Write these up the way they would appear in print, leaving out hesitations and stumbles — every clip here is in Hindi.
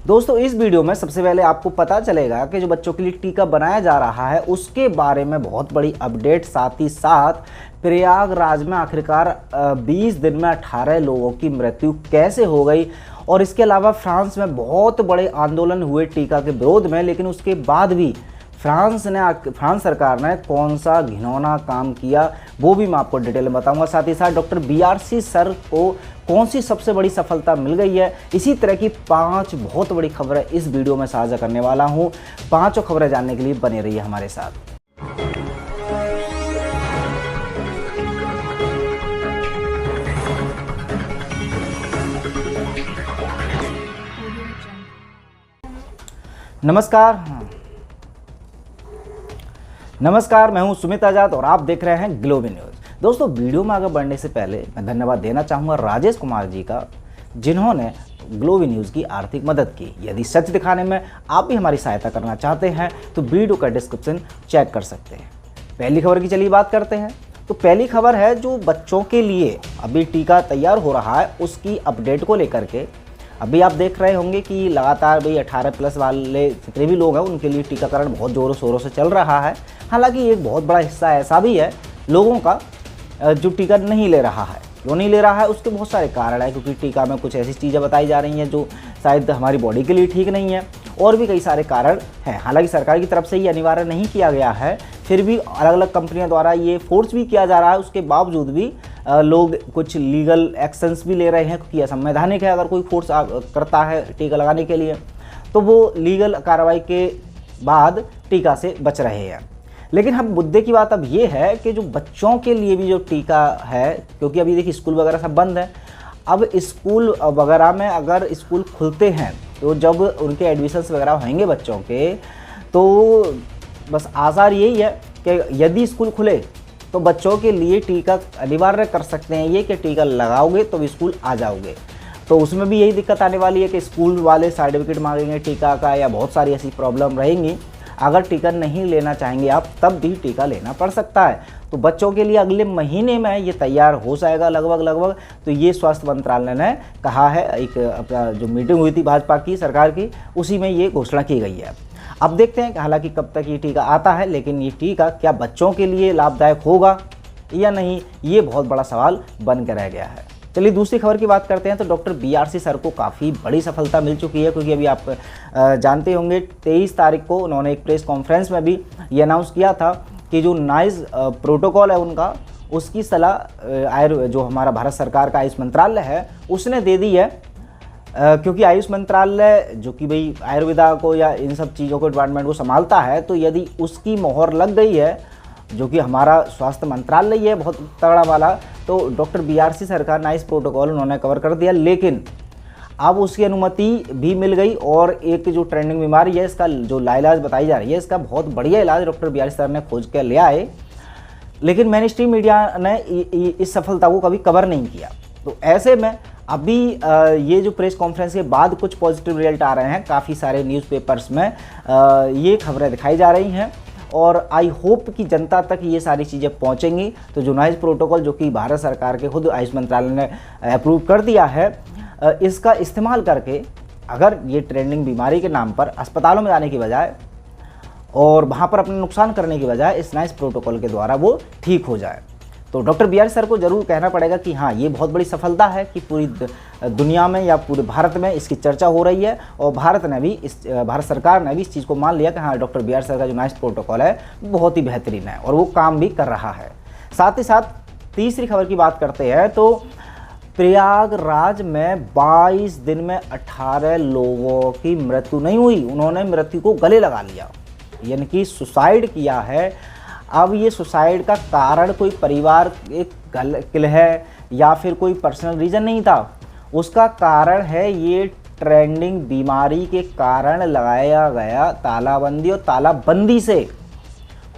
दोस्तों इस वीडियो में सबसे पहले आपको पता चलेगा कि जो बच्चों के लिए टीका बनाया जा रहा है उसके बारे में बहुत बड़ी अपडेट, साथ ही साथ प्रयागराज में आखिरकार 20 दिन में 18 लोगों की मृत्यु कैसे हो गई, और इसके अलावा फ्रांस में बहुत बड़े आंदोलन हुए टीका के विरोध में, लेकिन उसके बाद भी फ्रांस सरकार ने कौन सा घिनौना काम किया वो भी मैं आपको डिटेल में बताऊंगा। साथ ही साथ डॉक्टर बीआरसी सर को कौन सी सबसे बड़ी सफलता मिल गई है, इसी तरह की 5 बहुत बड़ी खबरें इस वीडियो में साझा करने वाला हूं। पांचों खबरें जानने के लिए बने रहिए हमारे साथ। नमस्कार, मैं हूं सुमित आजाद और आप देख रहे हैं ग्लोबल न्यूज़। दोस्तों वीडियो में आगे बढ़ने से पहले मैं धन्यवाद देना चाहूँगा राजेश कुमार जी का, जिन्होंने ग्लोबल न्यूज़ की आर्थिक मदद की। यदि सच दिखाने में आप भी हमारी सहायता करना चाहते हैं तो वीडियो का डिस्क्रिप्शन चेक कर सकते हैं। पहली खबर की चलिए बात करते हैं। तो पहली खबर है जो बच्चों के लिए अभी टीका तैयार हो रहा है उसकी अपडेट को लेकर के। अभी आप देख रहे होंगे कि लगातार भाई 18+ वाले जितने भी लोग हैं उनके लिए टीकाकरण बहुत ज़ोरों शोरों से चल रहा है। हालांकि एक बहुत बड़ा हिस्सा ऐसा भी है लोगों का जो टीका नहीं ले रहा है। क्यों नहीं ले रहा है उसके बहुत सारे कारण हैं, क्योंकि टीका में कुछ ऐसी चीज़ें बताई जा रही हैं जो शायद हमारी बॉडी के लिए ठीक नहीं है, और भी कई सारे कारण हैं। हालांकि सरकार की तरफ से ये अनिवार्य नहीं किया गया है, फिर भी अलग अलग कंपनियों द्वारा ये फोर्स भी किया जा रहा है। उसके बावजूद भी लोग कुछ लीगल एक्शंस भी ले रहे हैं, क्योंकि यह संवैधानिक है। अगर कोई फोर्स करता है टीका लगाने के लिए तो वो लीगल कार्रवाई के बाद टीका से बच रहे हैं। लेकिन हम मुद्दे की बात अब ये है कि जो बच्चों के लिए भी जो टीका है, क्योंकि अभी देखिए स्कूल वगैरह सब बंद है। अब स्कूल वगैरह में अगर स्कूल खुलते हैं तो जब उनके एडमिशन्स वगैरह होंगे बच्चों के, तो बस आसार यही है कि यदि स्कूल खुले तो बच्चों के लिए टीका अनिवार्य कर सकते हैं ये कि टीका लगाओगे तो स्कूल आ जाओगे। तो उसमें भी यही दिक्कत आने वाली है कि स्कूल वाले सर्टिफिकेट मांगेंगे टीका का, या बहुत सारी ऐसी प्रॉब्लम रहेंगी। अगर टीका नहीं लेना चाहेंगे आप तब भी टीका लेना पड़ सकता है। तो बच्चों के लिए अगले महीने में ये तैयार हो जाएगा लगभग। तो ये स्वास्थ्य मंत्रालय ने कहा है, एक अपना जो मीटिंग हुई थी भाजपा की सरकार की, उसी में ये घोषणा की गई है। अब देखते हैं कि हालांकि कब तक ये टीका आता है, लेकिन ये टीका क्या बच्चों के लिए लाभदायक होगा या नहीं, ये बहुत बड़ा सवाल बन कर रह गया है। चलिए दूसरी खबर की बात करते हैं। तो डॉक्टर बीआरसी सर को काफ़ी बड़ी सफलता मिल चुकी है, क्योंकि अभी आप जानते होंगे 23 तारीख को उन्होंने एक प्रेस कॉन्फ्रेंस में भी ये अनाउंस किया था कि जो नाइस प्रोटोकॉल है उनका, उसकी सलाह जो हमारा भारत सरकार का आयुष मंत्रालय है उसने दे दी है। क्योंकि आयुष मंत्रालय जो कि भाई आयुर्वेदा को या इन सब चीज़ों को डिपार्टमेंट को संभालता है, तो यदि उसकी मोहर लग गई है, जो कि हमारा स्वास्थ्य मंत्रालय है बहुत तगड़ा वाला, तो डॉक्टर बीआरसी सर का नाइस प्रोटोकॉल उन्होंने कवर कर दिया। लेकिन अब उसकी अनुमति भी मिल गई, और एक जो ट्रेंडिंग बीमारी है इसका जो लाइलाज बताई जा रही है, इसका बहुत बढ़िया इलाज डॉक्टर बीआरसी सर ने खोज कर ले आए। लेकिन मेन स्ट्रीम मीडिया ने इस सफलता को कभी कवर नहीं किया। तो ऐसे में अभी ये जो प्रेस कॉन्फ्रेंस के बाद कुछ पॉजिटिव रिजल्ट आ रहे हैं, काफ़ी सारे न्यूज़पेपर्स में ये खबरें दिखाई जा रही हैं, और आई होप कि जनता तक ये सारी चीज़ें पहुंचेंगी। तो जो नाइस प्रोटोकॉल जो कि भारत सरकार के खुद आयुष मंत्रालय ने अप्रूव कर दिया है, इसका इस्तेमाल करके अगर ये ट्रेंडिंग बीमारी के नाम पर अस्पतालों में जाने की बजाय और वहाँ पर अपना नुकसान करने की बजाय इस नाइस प्रोटोकॉल के द्वारा वो ठीक हो जाए। तो डॉक्टर बीआरसी सर को ज़रूर कहना पड़ेगा कि हाँ, ये बहुत बड़ी सफलता है कि पूरी दुनिया में या पूरे भारत में इसकी चर्चा हो रही है, और भारत सरकार ने भी इस चीज़ को मान लिया कि हाँ, डॉक्टर बीआरसी सर का जो नाइस प्रोटोकॉल है बहुत ही बेहतरीन है और वो काम भी कर रहा है। साथ ही साथ तीसरी खबर की बात करते हैं। तो प्रयागराज में 22 दिन में 18 लोगों की मृत्यु नहीं हुई, उन्होंने मृत्यु को गले लगा लिया, यानी कि सुसाइड किया है। अब ये सुसाइड का कारण कोई परिवार एक कलह है या फिर कोई पर्सनल रीज़न नहीं था, उसका कारण है ये ट्रेंडिंग बीमारी के कारण लगाया गया तालाबंदी, और तालाबंदी से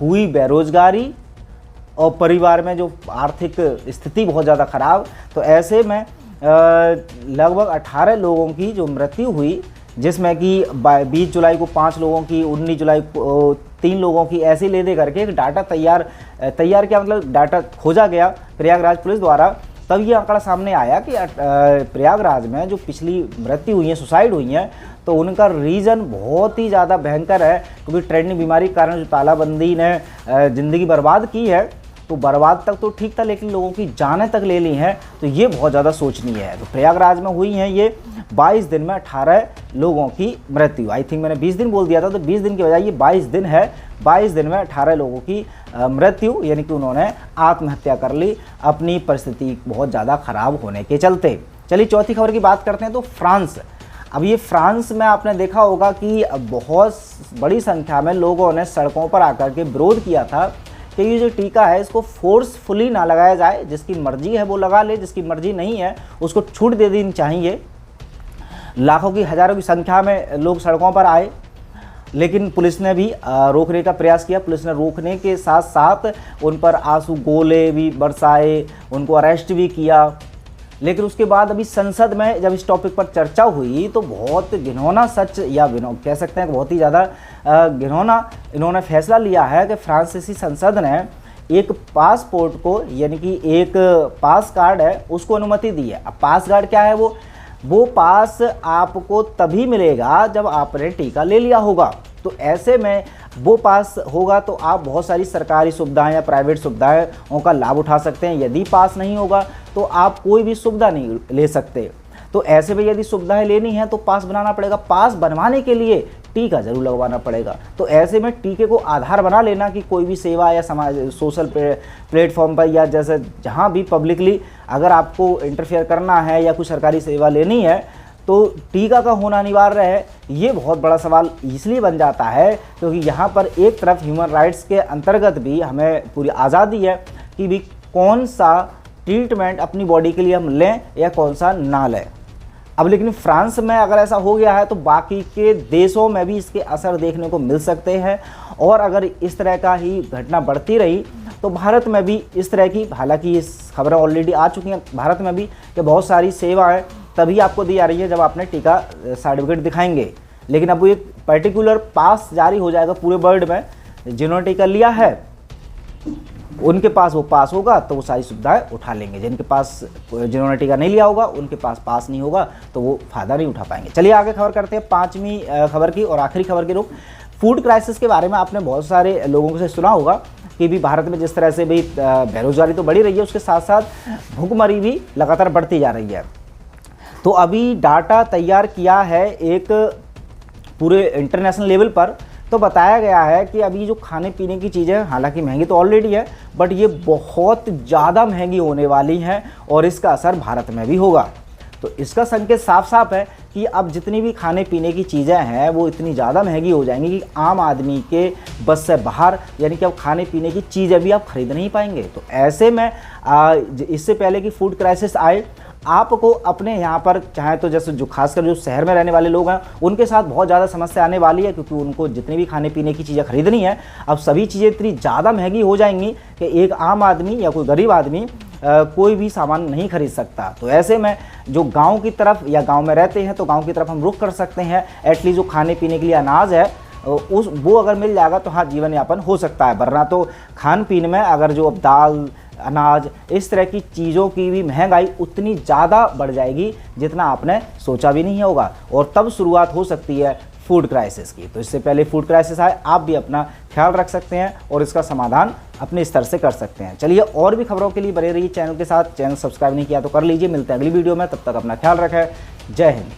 हुई बेरोजगारी और परिवार में जो आर्थिक स्थिति बहुत ज़्यादा ख़राब। तो ऐसे में लगभग 18 लोगों की जो मृत्यु हुई, जिसमें कि 20 जुलाई को 5 लोगों की, 19 जुलाई को 3 लोगों की, ऐसे ही ले दे करके एक डाटा तैयार क्या मतलब डाटा खोजा गया प्रयागराज पुलिस द्वारा तब ये आंकड़ा सामने आया कि प्रयागराज में जो पिछली मृत्यु हुई है, सुसाइड हुई हैं, तो उनका रीज़न बहुत ही ज़्यादा भयंकर है, क्योंकि ट्रेंडिंग बीमारी के कारण जो तालाबंदी ने ज़िंदगी बर्बाद की है, तो बर्बाद तक तो ठीक था, लेकिन लोगों की जानें तक ले ली हैं, तो ये बहुत ज़्यादा सोचनीय है। तो प्रयागराज में हुई हैं ये 22 दिन में 18 लोगों की मृत्यु। आई थिंक मैंने 20 दिन बोल दिया था, तो 20 दिन की बजाय ये 22 दिन है। 22 दिन में 18 लोगों की मृत्यु, यानी कि उन्होंने आत्महत्या कर ली अपनी परिस्थिति बहुत ज़्यादा ख़राब होने के चलते। चलिए चौथी खबर की बात करते हैं। तो फ्रांस, अब ये फ्रांस में आपने देखा होगा कि बहुत बड़ी संख्या में लोगों ने सड़कों पर आकर के विरोध किया था कि ये जो टीका है इसको फोर्सफुली ना लगाया जाए, जिसकी मर्जी है वो लगा ले, जिसकी मर्जी नहीं है उसको छूट दे देनी चाहिए। लाखों की हज़ारों की संख्या में लोग सड़कों पर आए, लेकिन पुलिस ने भी रोकने का प्रयास किया। पुलिस ने रोकने के साथ साथ उन पर आंसू गोले भी बरसाए, उनको अरेस्ट भी किया। लेकिन उसके बाद अभी संसद में जब इस टॉपिक पर चर्चा हुई तो बहुत घिनौना सच या कह सकते हैं बहुत ही ज़्यादा घिनौना इन्होंने फैसला लिया है कि फ्रांसीसी संसद ने एक पासपोर्ट को, यानी कि एक पास कार्ड है, उसको अनुमति दी है। अब पास कार्ड क्या है? वो पास आपको तभी मिलेगा जब आपने टीका ले लिया होगा। तो ऐसे में वो पास होगा तो आप बहुत सारी सरकारी सुविधाएं या प्राइवेट सुविधाओं का लाभ उठा सकते हैं। यदि पास नहीं होगा तो आप कोई भी सुविधा नहीं ले सकते। तो ऐसे में यदि सुविधाएं लेनी है तो पास बनाना पड़ेगा। पास बनवाने के लिए टीका जरूर लगवाना पड़ेगा। तो ऐसे में टीके को आधार बना लेना कि कोई भी सेवा या समाज सोशल प्लेटफॉर्म पर या जैसे जहाँ भी पब्लिकली अगर आपको इंटरफेयर करना है या कुछ सरकारी सेवा लेनी है तो टीका का होना अनिवार्य है। ये बहुत बड़ा सवाल इसलिए बन जाता है क्योंकि यहाँ पर एक तरफ ह्यूमन राइट्स के अंतर्गत भी हमें पूरी आज़ादी है कि भी कौन सा ट्रीटमेंट अपनी बॉडी के लिए हम लें या कौन सा ना लें। अब लेकिन फ्रांस में अगर ऐसा हो गया है तो बाकी के देशों में भी इसके असर देखने को मिल सकते हैं। और अगर इस तरह का ही घटना बढ़ती रही तो भारत में भी इस तरह की, हालांकि ये खबरें ऑलरेडी आ चुकी हैं भारत में भी, कि बहुत सारी सेवाएं तभी आपको दी जा रही है जब आपने टीका सर्टिफिकेट दिखाएंगे। लेकिन अब वो एक पर्टिकुलर पास जारी हो जाएगा पूरे वर्ल्ड में, जिन्होंने टीका लिया है उनके पास वो पास होगा तो वो सारी सुविधाएं उठा लेंगे। जिन्होंने टीका नहीं लिया होगा उनके पास नहीं होगा तो वो फ़ायदा नहीं उठा पाएंगे। चलिए आगे खबर करते हैं, पांचवी खबर की और आखिरी खबर के रूप। फूड क्राइसिस के बारे में आपने बहुत सारे लोगों से सुना होगा कि भी भारत में जिस तरह से भी बेरोजगारी तो बढ़ी रही है, उसके साथ साथ भुखमरी भी लगातार बढ़ती जा रही है। तो अभी डाटा तैयार किया है एक पूरे इंटरनेशनल लेवल पर, तो बताया गया है कि अभी जो खाने पीने की चीज़ें हालांकि महंगी तो ऑलरेडी है, बट ये बहुत ज़्यादा महंगी होने वाली हैं और इसका असर भारत में भी होगा। तो इसका संकेत साफ साफ है कि अब जितनी भी खाने पीने की चीज़ें हैं वो इतनी ज़्यादा महंगी हो जाएंगी कि आम आदमी के बस से बाहर, यानी कि अब खाने पीने की चीज़ें भी आप खरीद नहीं पाएंगे। तो ऐसे में इससे पहले कि फूड क्राइसिस आए, आपको अपने यहाँ पर चाहे तो जैसे जो खासकर जो शहर में रहने वाले लोग हैं उनके साथ बहुत ज़्यादा समस्या आने वाली है, क्योंकि उनको जितनी भी खाने पीने की चीज़ें खरीदनी है अब सभी चीज़ें इतनी ज़्यादा महंगी हो जाएंगी कि एक आम आदमी या कोई गरीब आदमी कोई भी सामान नहीं खरीद सकता। तो ऐसे में जो गांव की तरफ या गांव में रहते हैं तो गांव की तरफ हम रुख कर सकते हैं। एटलीस्ट जो खाने पीने के लिए अनाज है वो अगर मिल जाएगा तो हाँ जीवन यापन हो सकता है, वरना तो खान पीन में अगर जो अब दाल अनाज इस तरह की चीज़ों की भी महंगाई उतनी ज़्यादा बढ़ जाएगी जितना आपने सोचा भी नहीं होगा, और तब शुरुआत हो सकती है फूड क्राइसिस की। तो इससे पहले फूड क्राइसिस आए आप भी अपना ख्याल रख सकते हैं और इसका समाधान अपने स्तर से कर सकते हैं। चलिए और भी खबरों के लिए बने रहिए चैनल के साथ। चैनल सब्सक्राइब नहीं किया तो कर लीजिए। मिलते हैं अगली वीडियो में, तब तक अपना ख्याल रखें। जय हिंद।